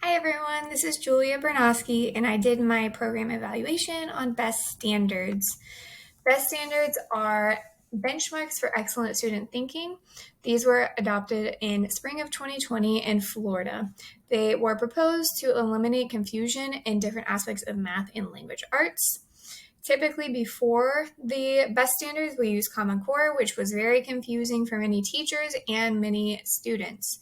Hi everyone, this is Julia Bernosky, and I did my program evaluation on B.E.S.T standards. B.E.S.T standards are benchmarks for excellent student thinking. These were adopted in spring of 2020 in Florida. They were proposed to eliminate confusion in different aspects of math and language arts. Typically, before the B.E.S.T standards, we used Common Core, which was very confusing for many teachers and many students.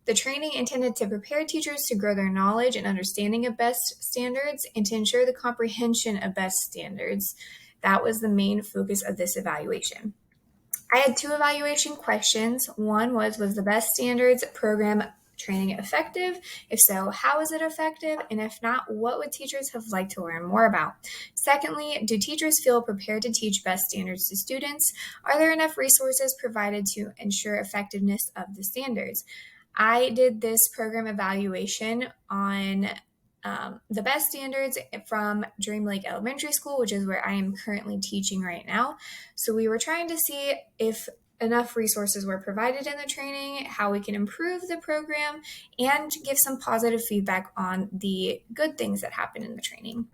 The training intended to prepare teachers to grow their knowledge and understanding of B.E.S.T standards and to ensure the comprehension of B.E.S.T standards. That was the main focus of this evaluation. I had two evaluation questions. One was the B.E.S.T standards program training effective? If so, how is it effective? And if not, what would teachers have liked to learn more about? Secondly, do teachers feel prepared to teach B.E.S.T standards to students? Are there enough resources provided to ensure effectiveness of the standards? I did this program evaluation on the B.E.S.T standards from Dream Lake Elementary School, which is where I am currently teaching right now. So we were trying to see if enough resources were provided in the training, how we can improve the program, and give some positive feedback on the good things that happen in the training.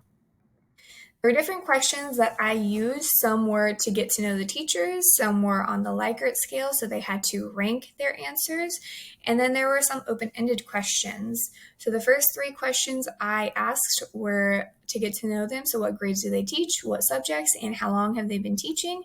There were different questions that I used. Some were to get to know the teachers, some were on the Likert scale, so they had to rank their answers. And then there were some open-ended questions. So the first three questions I asked were to get to know them. So what grades do they teach, what subjects, and how long have they been teaching?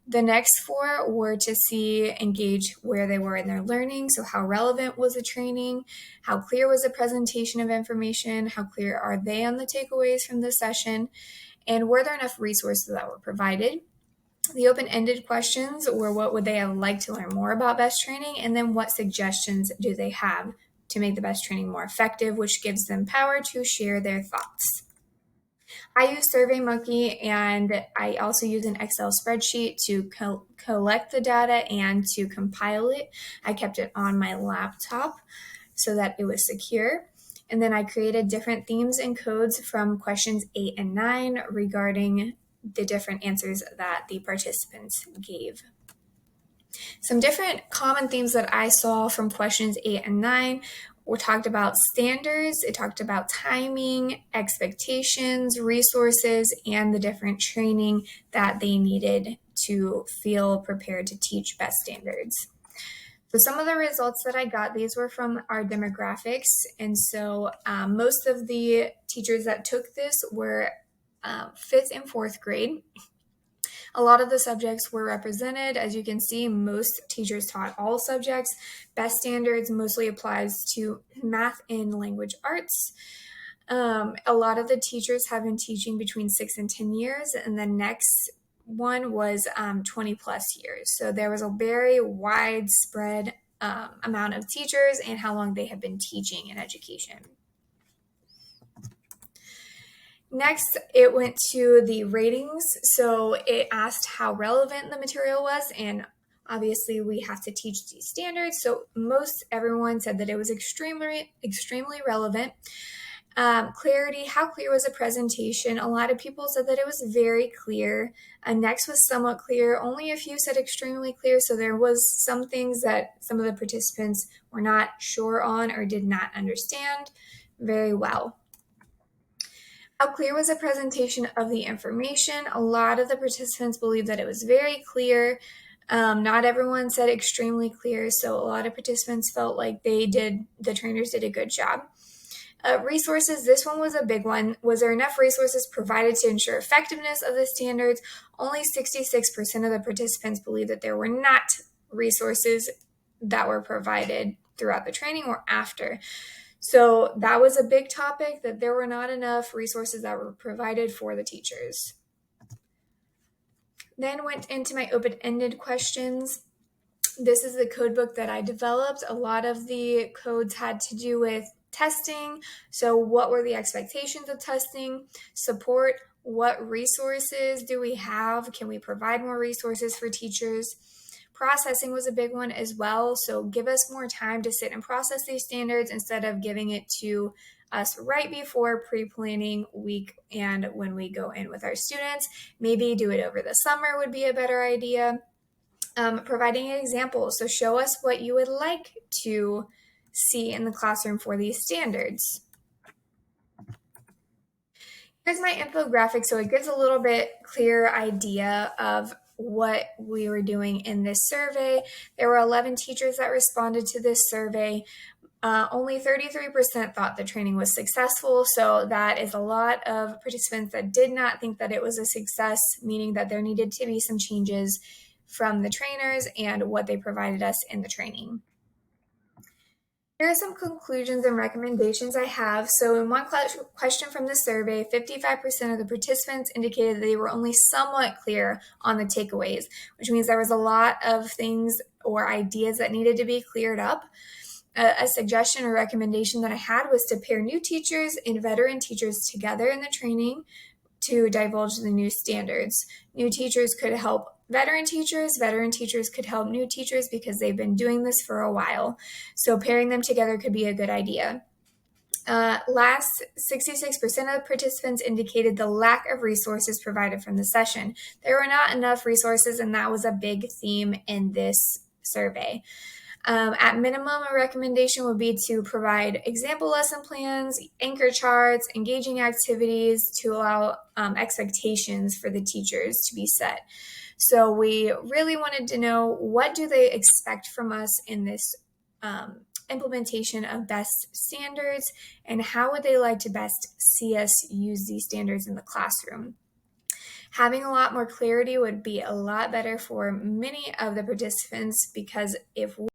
The next four were to engage where they were in their learning. So how relevant was the training? How clear was the presentation of information? How clear are they on the takeaways from the session? And were there enough resources that were provided? The open-ended questions were what would they have liked to learn more about B.E.S.T training, and then what suggestions do they have to make the B.E.S.T training more effective, which gives them power to share their thoughts. I use SurveyMonkey, and I also use an Excel spreadsheet to collect the data and to compile it. I kept it on my laptop so that it was secure. And then I created different themes and codes from questions 8 and 9 regarding the different answers that the participants gave. Some different common themes that I saw from questions 8 and 9 were talked about standards, it talked about timing, expectations, resources, and the different training that they needed to feel prepared to teach B.E.S.T standards. So some of the results that I got, these were from our demographics. And so most of the teachers that took this were 5th and 4th grade. A lot of the subjects were represented. As you can see, most teachers taught all subjects. B.E.S.T standards mostly applies to math and language arts. A lot of the teachers have been teaching between 6 and 10 years, and the next one was 20 plus years. So there was a very widespread amount of teachers and how long they have been teaching in education. Next, it went to the ratings. So it asked how relevant the material was, and obviously we have to teach these standards. So most everyone said that it was extremely relevant. Clarity, how clear was the presentation? A lot of people said that it was very clear. Next was somewhat clear. Only a few said extremely clear. So there was some things that some of the participants were not sure on or did not understand very well. How clear was the presentation of the information? A lot of the participants believed that it was very clear. Not everyone said extremely clear. So a lot of participants felt like the trainers did a good job. Resources, this one was a big one. Was there enough resources provided to ensure effectiveness of the standards? Only 66% of the participants believed that there were not resources that were provided throughout the training or after. So that was a big topic, that there were not enough resources that were provided for the teachers. Then went into my open-ended questions. This is the code book that I developed. A lot of the codes had to do with testing. So what were the expectations of testing? Support, what resources do we have? Can we provide more resources for teachers? Processing was a big one as well. So give us more time to sit and process these standards instead of giving it to us right before pre-planning week and when we go in with our students. Maybe do it over the summer would be a better idea. Providing examples. So show us what you would like to see in the classroom for these standards. Here's my infographic, so it gives a little bit clearer idea of what we were doing in this survey. There were 11 teachers that responded to this survey. Only 33% thought the training was successful, so that is a lot of participants that did not think that it was a success, meaning that there needed to be some changes from the trainers and what they provided us in the training. Here are some conclusions and recommendations I have. So, in one question from the survey, 55% of the participants indicated that they were only somewhat clear on the takeaways, which means there was a lot of things or ideas that needed to be cleared up. A suggestion or recommendation that I had was to pair new teachers and veteran teachers together in the training to divulge the new standards. New teachers could help veteran teachers could help new teachers because they've been doing this for a while. So pairing them together could be a good idea. Last, 66% of participants indicated the lack of resources provided from the session. There were not enough resources, and that was a big theme in this survey. At minimum, a recommendation would be to provide example lesson plans, anchor charts, engaging activities to allow expectations for the teachers to be set. So we really wanted to know, what do they expect from us in this implementation of BEST standards, and how would they like to best see us use these standards in the classroom? Having a lot more clarity would be a lot better for many of the participants, because if